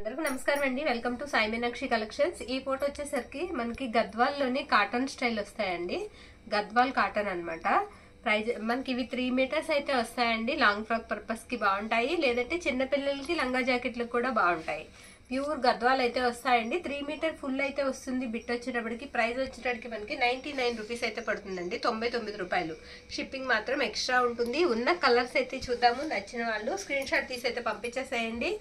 అందరికీ నమస్కారం అండి. Welcome to Sai Meenakshi collections. ఈ ఫోటో వచ్చేసరికి మనకి గద్వాల్లోని కాటన్ స్టైల్ వస్తాయండి. గద్వాల్ కాటన్ అన్నమాట. ప్రైజ్ మనకి ఇవి 3 మీటర్స్ అయితే వస్తాయండి. లాంగ్ ఫ్రాక్ పర్పస్ కి బాగుంటాయి, లేదంటే చిన్న పిల్లలకి లంగా జాకెట్లకు కూడా బాగుంటాయి. ప్యూర్ గద్వాల్ అయితే వస్తాయండి. 3 మీటర్ ఫుల్ అయితే వస్తుంది. బిట్ వచ్చేటప్పటికి ప్రైస్ వచ్చేటప్పటికి మనకి 99 రూపీస్ అయితే పడుతుందండి. 99 రూపాయలు. షిప్పింగ్ మాత్రం ఎక్స్ట్రా ఉంటుంది. ఉన్న కలర్స్ అయితే చూద్దాము. నచ్చిన వాళ్ళు స్క్రీన్ షాట్ తీసి అయితే పంపించేసేయండి.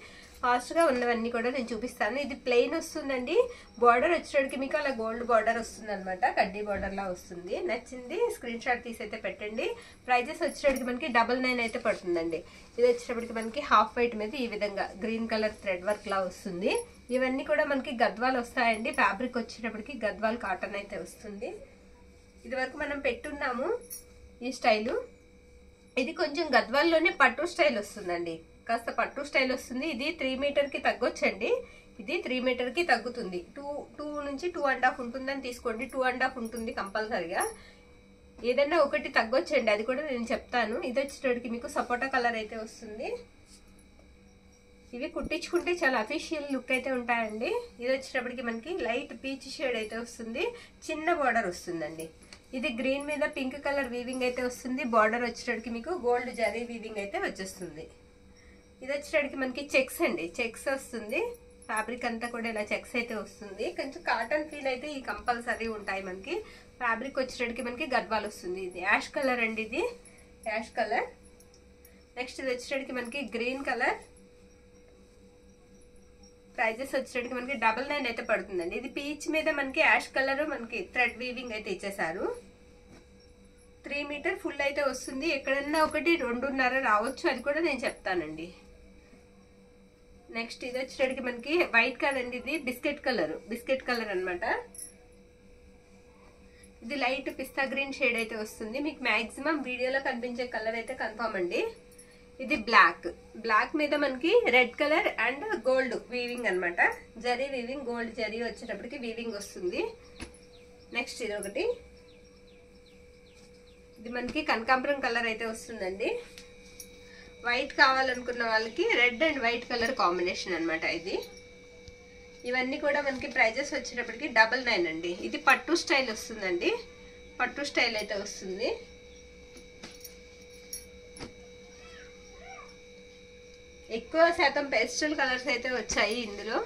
ఫాస్ట్ గా ఉన్నవన్నీ కూడా నేను చూపిస్తాను. ఇది ప్లెయిన్ వస్తుందండి. బార్డర్ వచ్చేటప్పటికి మీకు అలా గోల్డ్ బార్డర్ వస్తుంది అనమాట. కడ్డీ బార్డర్ లా వస్తుంది. నచ్చింది స్క్రీన్ షాట్ తీసి అయితే పెట్టండి. ప్రైజెస్ వచ్చేటప్పటికి మనకి 99 అయితే పడుతుందండి. ఇది వచ్చేటప్పటికి మనకి హాఫ్ వైట్ మీద ఈ విధంగా గ్రీన్ కలర్ థ్రెడ్ వర్క్ లా వస్తుంది. ఇవన్నీ కూడా మనకి గద్వాల్ వస్తాయండి. ఫ్యాబ్రిక్ వచ్చేటప్పటికి గద్వాల్ కాటన్ అయితే వస్తుంది. ఇది వరకు మనం పెట్టున్నాము ఈ స్టైలు. ఇది కొంచెం గద్వాల్లోనే పట్టు స్టైల్ వస్తుందండి. కాస్త పట్టు స్టైల్ వస్తుంది. ఇది 3 మీటర్ కి తగ్గొచ్చండి. ఇది 3 మీటర్ కి తగ్గుతుంది. 2 నుంచి 2.5 ఉంటుందని తీసుకోండి. 2.5 ఉంటుంది కంపల్సరిగా. ఏదైనా ఒకటి తగ్గొచ్చండి, అది కూడా నేను చెప్తాను. ఇది వచ్చేటప్పటికి మీకు సపోటా కలర్ అయితే వస్తుంది. ఇవి కుట్టించుకుంటే చాలా అఫీషియల్ లుక్ అయితే ఉంటాయండి. ఇది వచ్చేటప్పటికి మనకి లైట్ పీచ్ షేడ్ అయితే వస్తుంది. చిన్న బార్డర్ వస్తుందండి. ఇది గ్రీన్ మీద పింక్ కలర్ వీవింగ్ అయితే వస్తుంది. బార్డర్ వచ్చేటప్పటికి మీకు గోల్డ్ జరీ వీవింగ్ అయితే వచ్చేస్తుంది. ఇది వచ్చేటప్పటికి మనకి చెక్స్ అండి. చెక్స్ వస్తుంది. ఫ్యాబ్రిక్ అంతా కూడా ఇలా చెక్స్ అయితే వస్తుంది. కొంచెం కాటన్ ఫీల్ అయితే ఈ కంపల్సరీ ఉంటాయి మనకి. ఫ్యాబ్రిక్ వచ్చేటప్పటికి మనకి గద్వాల్ వస్తుంది. ఇది యాష్ కలర్ అండి. ఇది యాష్ కలర్. నెక్స్ట్ ఇది వచ్చేటప్పటికి మనకి గ్రీన్ కలర్. ప్రైజెస్ వచ్చేటప్పటికి మనకి 99 అయితే పడుతుందండి. ఇది పీచ్ మీద మనకి యాష్ కలర్ మనకి థ్రెడ్ వీవింగ్ అయితే ఇచ్చేసారు. 3 మీటర్ ఫుల్ అయితే వస్తుంది. ఎక్కడన్నా ఒకటి 2.5 రావచ్చు, అది కూడా నేను చెప్తానండి. నెక్స్ట్ ఇది వచ్చేటప్పటికి మనకి వైట్ కలర్ అండి. ఇది బిస్కెట్ కలర్ అన్నమాట. ఇది లైట్ పిస్తా గ్రీన్ షేడ్ అయితే వస్తుంది. మీకు మాక్సిమం వీడియోలో కనిపించే కలర్ అయితే కన్ఫర్మ్ అండి. ఇది బ్లాక్ మీద మనకి red colour and gold weaving అన్నమాట. జరీ వీవింగ్, గోల్డ్ జరీ వచ్చేటప్పటికి వీవింగ్ వస్తుంది. నెక్స్ట్ ఇది ఒకటి. ఇది మనకి కనకాంబరం కలర్ అయితే వస్తుందండి. వైట్ కావాలనుకున్న వాళ్ళకి red and white colour combination అన్నమాట ఇది. ఇవన్నీ కూడా మనకి ప్రైజెస్ వచ్చేటప్పటికి 99 అండి. ఇది పట్టు స్టైల్ వస్తుందండి. పట్టు స్టైల్ అయితే వస్తుంది. ఎక్కువ శాతం పేస్టల్ కలర్స్ అయితే వచ్చాయి ఇందులో.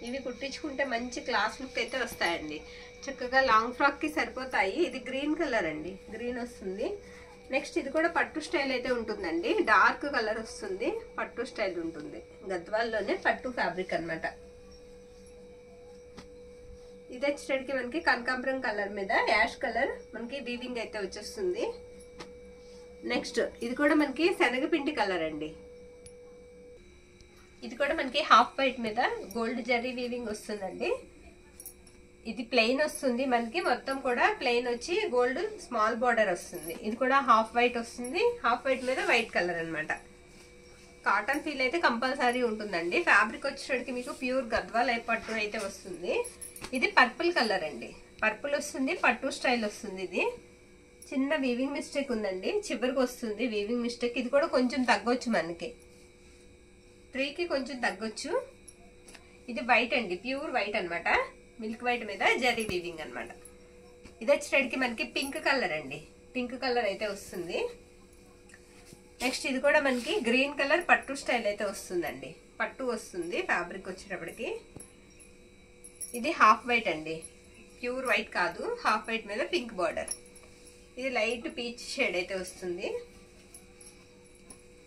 ఇవి కుట్టించుకుంటే మంచి క్లాస్ లుక్ అయితే వస్తాయండి. చక్కగా లాంగ్ ఫ్రాక్ కి సరిపోతాయి. ఇది గ్రీన్ కలర్ అండి. గ్రీన్ వస్తుంది. నెక్స్ట్ ఇది కూడా పట్టు స్టైల్ అయితే ఉంటుందండి. డార్క్ కలర్ వస్తుంది. పట్టు స్టైల్ ఉంటుంది. గద్వాల్లోనే పట్టు ఫ్యాబ్రిక్ అన్నమాట. ఇది వచ్చేటప్పటికి మనకి కనకాంబరం కలర్ మీద యాష్ కలర్ మనకి వీవింగ్ అయితే వచ్చేస్తుంది. నెక్స్ట్ ఇది కూడా మనకి శనగపిండి కలర్ అండి. ఇది కూడా మనకి హాఫ్ వైట్ మీద గోల్డ్ జరీ వీవింగ్ వస్తుందండి. ఇది ప్లెయిన్ వస్తుంది. మనకి మొత్తం కూడా ప్లెయిన్ వచ్చి గోల్డ్ స్మాల్ బార్డర్ వస్తుంది. ఇది కూడా హాఫ్ వైట్ వస్తుంది. హాఫ్ వైట్ మీద వైట్ కలర్ అన్నమాట. కాటన్ ఫీల్ అయితే కంపల్సరీ ఉంటుందండి. ఫ్యాబ్రిక్ వచ్చేటప్పటికి మీకు ప్యూర్ గద్వాల్ పట్టు అయితే వస్తుంది. ఇది పర్పుల్ కలర్ అండి. పర్పుల్ వస్తుంది. పట్టు స్టైల్ వస్తుంది. ఇది చిన్న వీవింగ్ మిస్టేక్ ఉందండి. చివరికి వస్తుంది వీవింగ్ మిస్టేక్. ఇది కూడా కొంచెం తగ్గొచ్చు మనకి. 3కి కొంచెం తగ్గొచ్చు. ఇది వైట్ అండి. ప్యూర్ వైట్ అన్నమాట. మిల్క్ వైట్ మీద జరీ వీవింగ్ అన్నమాట. ఇది వచ్చేటప్పటికి మనకి పింక్ కలర్ అండి. పింక్ కలర్ అయితే వస్తుంది. నెక్స్ట్ ఇది కూడా మనకి గ్రీన్ కలర్ పట్టు స్టైల్ అయితే వస్తుందండి. పట్టు వస్తుంది ఫ్యాబ్రిక్ వచ్చేటప్పటికి. ఇది హాఫ్ వైట్ అండి. ప్యూర్ వైట్ కాదు, హాఫ్ వైట్ మీద పింక్ బార్డర్. ఇది లైట్ పీచ్ షేడ్ అయితే వస్తుంది.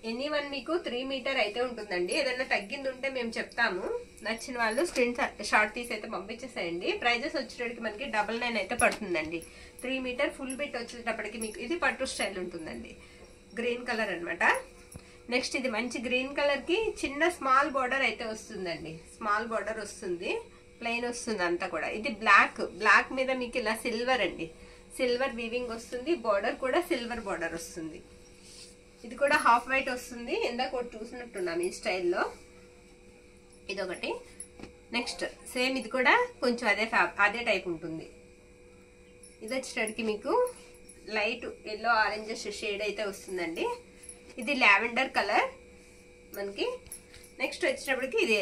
ఎనీవన్ మీకు 3 మీటర్ అయితే ఉంటుందండి. ఏదైనా తగ్గింది ఉంటే మేము చెప్తాము. నచ్చిన వాళ్ళు స్క్రీన్ షాట్ తీసి అయితే పంపించేసేయండి. ప్రైజెస్ వచ్చేటప్పటికి మనకి 99 అయితే పడుతుందండి. 3 మీటర్ ఫుల్ బిట్ వచ్చేటప్పటికి మీకు ఇది పట్టు స్టైల్ ఉంటుందండి. గ్రీన్ కలర్ అన్నమాట. నెక్స్ట్ ఇది మంచి గ్రీన్ కలర్ కి చిన్న స్మాల్ బార్డర్ అయితే వస్తుందండి. స్మాల్ బార్డర్ వస్తుంది. ప్లెయిన్ వస్తుంది అంతా కూడా. ఇది బ్లాక్ మీద మీకు ఇలా సిల్వర్ అండి. సిల్వర్ వీవింగ్ వస్తుంది. బార్డర్ కూడా సిల్వర్ బార్డర్ వస్తుంది. ఇది కూడా హాఫ్ వైట్ వస్తుంది. ఇందాక ఒకటి చూసినట్టున్నాం ఈ స్టైల్లో. ఇదొకటి. నెక్స్ట్ సేమ్ ఇది కూడా కొంచెం అదే టైప్ ఉంటుంది. ఇది వచ్చేటప్పటికి మీకు లైట్ ఎల్లో ఆరెంజ్ షేడ్ అయితే వస్తుందండి. ఇది లావెండర్ కలర్. మనకి నెక్స్ట్ వచ్చేటప్పటికి ఇది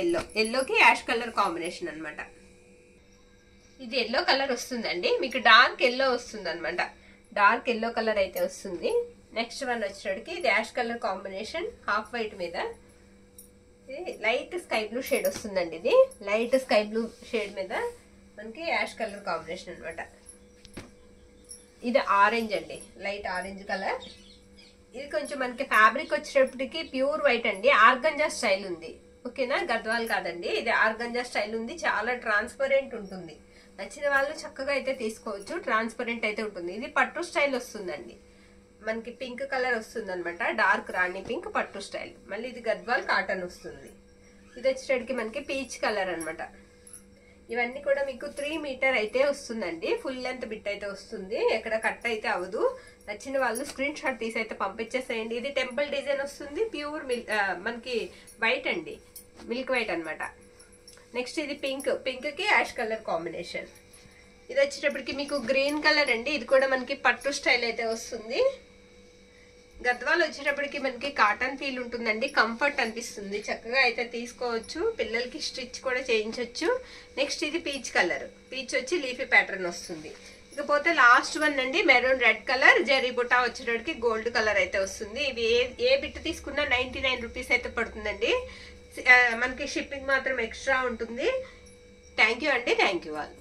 ఎల్లోకి యాష్ కలర్ కాంబినేషన్ అనమాట. ఇది ఎల్లో కలర్ వస్తుందండి, మీకు డార్క్ ఎల్లో వస్తుంది అనమాట. డార్క్ ఎల్లో కలర్ అయితే వస్తుంది. నెక్స్ట్ వన్ వచ్చేటప్పటికి ఇది ash colour combination half white మీద ఇది లైట్ స్కై బ్లూ షేడ్ వస్తుందండి. ఇది లైట్ స్కై బ్లూ షేడ్ మీద మనకి యాష్ కలర్ కాంబినేషన్ అనమాట. ఇది ఆరెంజ్ అండి, లైట్ ఆరెంజ్ కలర్. ఇది కొంచెం మనకి ఫ్యాబ్రిక్ వచ్చేటప్పటికి ప్యూర్ వైట్ అండి, ఆర్గంజా స్టైల్ ఉంది. ఓకేనా, గద్వాల్ కాదండి, ఇది ఆర్గంజా స్టైల్ ఉంది. చాలా ట్రాన్స్పరెంట్ ఉంటుంది. నచ్చిన వాళ్ళు చక్కగా అయితే తీసుకోవచ్చు. ట్రాన్స్పరెంట్ అయితే ఉంటుంది. ఇది పట్టు స్టైల్ వస్తుందండి, మనకి పింక్ కలర్ వస్తుంది అనమాట. డార్క్ రాణి పింక్ పట్టు స్టైల్. మళ్ళీ ఇది గద్వాల్ కాటన్ వస్తుంది. ఇది వచ్చేటప్పటికి మనకి పీచ్ కలర్ అనమాట. ఇవన్నీ కూడా మీకు 3 మీటర్ అయితే వస్తుందండి. ఫుల్ లెంత్ బిట్ అయితే వస్తుంది, ఎక్కడ కట్ అయితే అవదు. నచ్చిన వాళ్ళు స్క్రీన్ షాట్ తీసి అయితే పంపించేసేయండి. ఇది టెంపుల్ డిజైన్ వస్తుంది. ప్యూర్ మనకి వైట్ అండి, మిల్క్ వైట్ అనమాట. నెక్స్ట్ ఇది పింక్ కి యాష్ కలర్ కాంబినేషన్. ఇది వచ్చేటప్పటికి మీకు గ్రీన్ కలర్ అండి. ఇది కూడా మనకి పట్టు స్టైల్ అయితే వస్తుంది. గద్వాల్ వచ్చేటప్పటికి మనకి కాటన్ ఫీల్ ఉంటుందండి, కంఫర్ట్ అనిపిస్తుంది. చక్కగా అయితే తీసుకోవచ్చు, పిల్లలకి స్టిచ్ కూడా చేయించవచ్చు. నెక్స్ట్ ఇది పీచ్ కలర్, పీచ్ వచ్చి లీఫీ ప్యాటర్న్ వస్తుంది. ఇకపోతే లాస్ట్ వన్ అండి మెరూన్ రెడ్ కలర్, జెరీ బుటా వచ్చేటప్పటికి గోల్డ్ కలర్ అయితే వస్తుంది. ఇవి ఏ బిట్ తీసుకున్నా 99 రూపీస్ అయితే పడుతుందండి. మనకి షిప్పింగ్ మాత్రం ఎక్స్ట్రా ఉంటుంది. థ్యాంక్ యూ అండి, థ్యాంక్ యూ ఆల్.